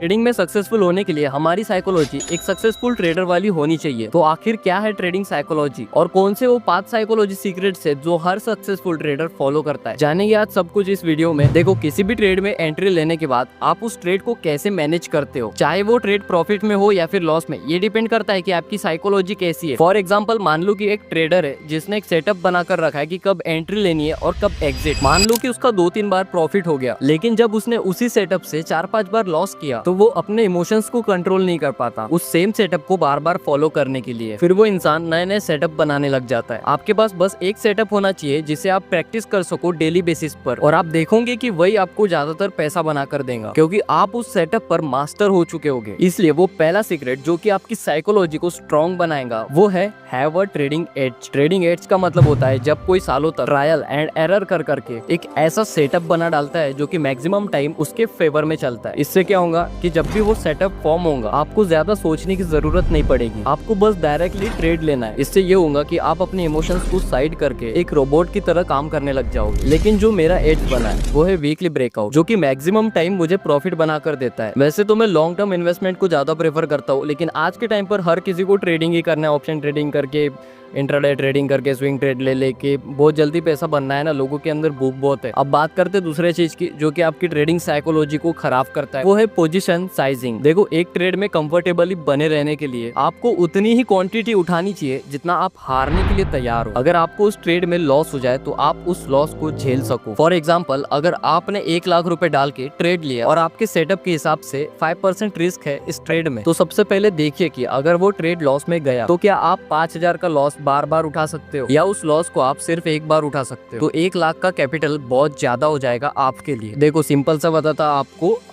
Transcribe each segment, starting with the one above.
Trading में successful होने के लिए हमारी साइकोलॉजी एक सक्सेसफुल ट्रेडर वाली होनी चाहिए। तो आखिर क्या है ट्रेडिंग साइकोलॉजी और कौन से वो 5 साइकोलॉजी सीक्रेट्स है जो हर सक्सेसफुल ट्रेडर फॉलो करता है, जानेंगे आज सब कुछ इस वीडियो में। देखो, किसी भी ट्रेड में एंट्री लेने के बाद आप उस ट्रेड को कैसे मैनेज करते हो, चाहे वो ट्रेड प्रॉफिट में हो या फिर लॉस में, ये डिपेंड करता है कि आपकी साइकोलॉजी कैसी है। फॉर एग्जाम्पल, मान लो कि एक ट्रेडर है जिसने एक सेटअप बनाकर रखा है कि कब एंट्री लेनी है और कब एग्जिट। मान लो कि उसका 2-3 बार प्रॉफिट हो गया, लेकिन जब उसने उसी सेटअप से 4-5 बार लॉस किया तो वो अपने इमोशंस को कंट्रोल नहीं कर पाता उस सेम सेटअप को बार बार फॉलो करने के लिए। फिर वो इंसान नए नए सेटअप बनाने लग जाता है। आपके पास बस एक सेटअप होना चाहिए जिसे आप प्रैक्टिस कर सको डेली बेसिस पर, और आप देखोगे कि वही आपको ज्यादातर पैसा बना कर देगा, क्योंकि आप उस सेटअप पर मास्टर हो चुके होगे। इसलिए वो पहला सीक्रेट जो कि आपकी साइकोलॉजी को स्ट्रॉन्ग बनाएगा वो है have a trading edge. Trading edge का मतलब होता है जब कोई सालों तक ट्रायल एंड एरर कर करके एक ऐसा सेटअप बना डालता है जो कि मैक्सिमम टाइम उसके फेवर में चलता है। इससे क्या होगा कि जब भी वो सेटअप फॉर्म होगा आपको ज्यादा सोचने की जरूरत नहीं पड़ेगी, आपको बस डायरेक्टली ट्रेड लेना है। इससे ये होगा कि आप अपने इमोशंस को साइड करके एक रोबोट की तरह काम करने लग जाओगे। लेकिन जो मेरा एज बना है वो है वीकली ब्रेकआउट, जो कि मैक्सिमम टाइम मुझे प्रॉफिट बना कर देता है। वैसे तो मैं लॉन्ग टर्म इन्वेस्टमेंट को ज्यादा प्रेफर करता हूँ, लेकिन आज के टाइम पर हर किसी को ट्रेडिंग ही करना है। ऑप्शन ट्रेडिंग करके, इंट्राडे ट्रेडिंग करके, स्विंग ट्रेड ले लेके बहुत जल्दी पैसा बनना है ना, लोगों के अंदर भूख बहुत है। अब बात करते हैं दूसरे चीज की जो कि आपकी ट्रेडिंग साइकोलॉजी को खराब करता है, वो है पोजीशन साइजिंग। देखो, एक ट्रेड में कंफर्टेबली बने रहने के लिए आपको उतनी ही क्वांटिटी उठानी चाहिए जितना आप हारने के लिए तैयार हो। अगर आपको उस ट्रेड में लॉस हो जाए तो आप उस लॉस को झेल सको। फॉर एग्जाम्पल, अगर आपने 1 लाख रुपए डाल के ट्रेड लिया और आपके सेटअप के हिसाब से 5% रिस्क है इस ट्रेड में, तो सबसे पहले देखिए कि अगर वो ट्रेड लॉस में गया तो क्या आप 5000 का लॉस बार बार उठा सकते हो, या उस लॉस को आप सिर्फ एक बार उठा सकते हो। तो 1 लाख का कैपिटल बहुत ज्यादा हो जाएगा आपके लिए। देखो, सिंपल सा बताता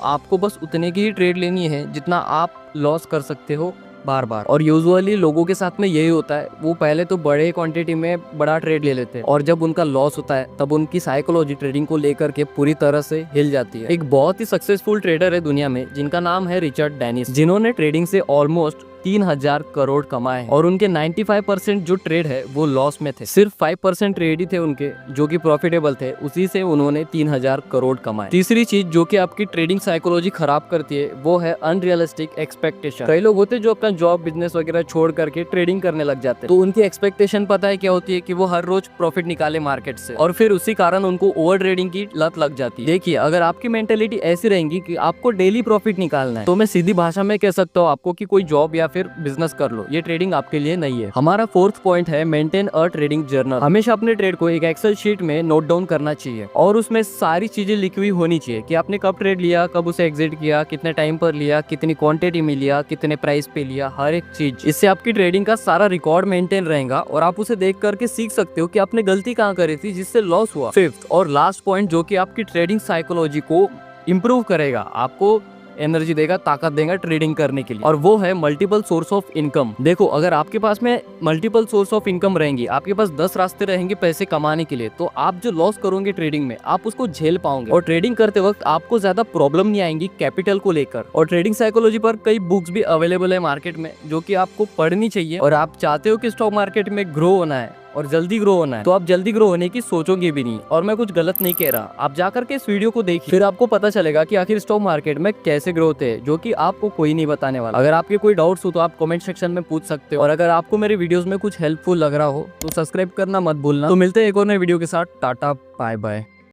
आपको बस उतने की ही ट्रेड लेनी है जितना आप लॉस कर सकते हो बार बार। और यूजुअली लोगों के साथ में यही होता है, वो पहले तो बड़े क्वांटिटी में बड़ा ट्रेड ले लेते हैं और जब उनका लॉस होता है तब उनकी साइकोलॉजी ट्रेडिंग को लेकर के पूरी तरह से हिल जाती है। एक बहुत ही सक्सेसफुल ट्रेडर है दुनिया में जिनका नाम है रिचर्ड डेनिस, जिन्होंने ट्रेडिंग से ऑलमोस्ट 3000 करोड़ कमाए और उनके 95% जो ट्रेड है वो लॉस में थे। सिर्फ 5% ट्रेड ही थे उनके जो कि प्रॉफिटेबल थे, उसी से उन्होंने 3000 करोड़ कमाए। तीसरी चीज जो कि आपकी ट्रेडिंग साइकोलॉजी खराब करती है वो है अनरियलिस्टिक एक्सपेक्टेशन। कई लोग होते हैं जो अपना जॉब बिजनेस वगैरह छोड़ करके ट्रेडिंग करने लग जाते हैं, तो उनकी एक्सपेक्टेशन पता है क्या होती है कि वो हर रोज प्रॉफिट निकाले मार्केट से, और फिर उसी कारण उनको ओवर ट्रेडिंग की लत लग जाती है। देखिए, अगर आपकी मेंटेलिटी ऐसी रहेगी कि आपको डेली प्रॉफिट निकालना है, तो मैं सीधी भाषा में कह सकता हूँ आपको कि कोई जॉब या फिर बिजनेस कर लो, ये ट्रेडिंग आपके लिए नहीं है। हमारा 4th पॉइंट है मेंटेन अ ट्रेडिंग जर्नल। हमेशा अपने ट्रेड को एक एक्सेल शीट में नोट डाउन करना चाहिए और उसमें सारी चीजें लिखी हुई होनी चाहिए कि आपने कब ट्रेड लिया, कब उसे एग्जिट किया, कितने टाइम पर लिया, कितनी क्वांटिटी में लिया, कितने प्राइस पे लिया, हर एक चीज। इससे आपकी ट्रेडिंग का सारा रिकॉर्ड मेंटेन रहेगा और आप उसे देख करके सीख सकते हो कि आपने गलती कहाँ करी थी जिससे लॉस हुआ। 5th और लास्ट पॉइंट जो कि आपकी ट्रेडिंग साइकोलॉजी को इम्प्रूव करेगा, आपको एनर्जी देगा, ताकत देगा ट्रेडिंग करने के लिए, और वो है मल्टीपल सोर्स ऑफ इनकम। देखो, अगर आपके पास में मल्टीपल सोर्स ऑफ इनकम रहेंगी, आपके पास 10 रास्ते रहेंगे पैसे कमाने के लिए, तो आप जो लॉस करोगे ट्रेडिंग में आप उसको झेल पाओगे और ट्रेडिंग करते वक्त आपको ज्यादा प्रॉब्लम नहीं आएंगी कैपिटल को लेकर। और ट्रेडिंग साइकोलॉजी पर कई बुक्स भी अवेलेबल है मार्केट में जो कि आपको पढ़नी चाहिए। और आप चाहते हो कि स्टॉक मार्केट में ग्रो होना है और जल्दी ग्रो होना है, तो आप जल्दी ग्रो होने की सोचोगे भी नहीं। और मैं कुछ गलत नहीं कह रहा, आप जाकर के इस वीडियो को देखिए, फिर आपको पता चलेगा कि आखिर स्टॉक मार्केट में कैसे ग्रो होते हैं, जो कि आपको कोई नहीं बताने वाला। अगर आपके कोई डाउट्स हो तो आप कमेंट सेक्शन में पूछ सकते हो, और अगर आपको मेरे वीडियोस में कुछ हेल्पफुल लग रहा हो तो सब्सक्राइब करना मत भूलना। तो मिलते हैं एक और नए वीडियो के साथ। Tata, bye bye.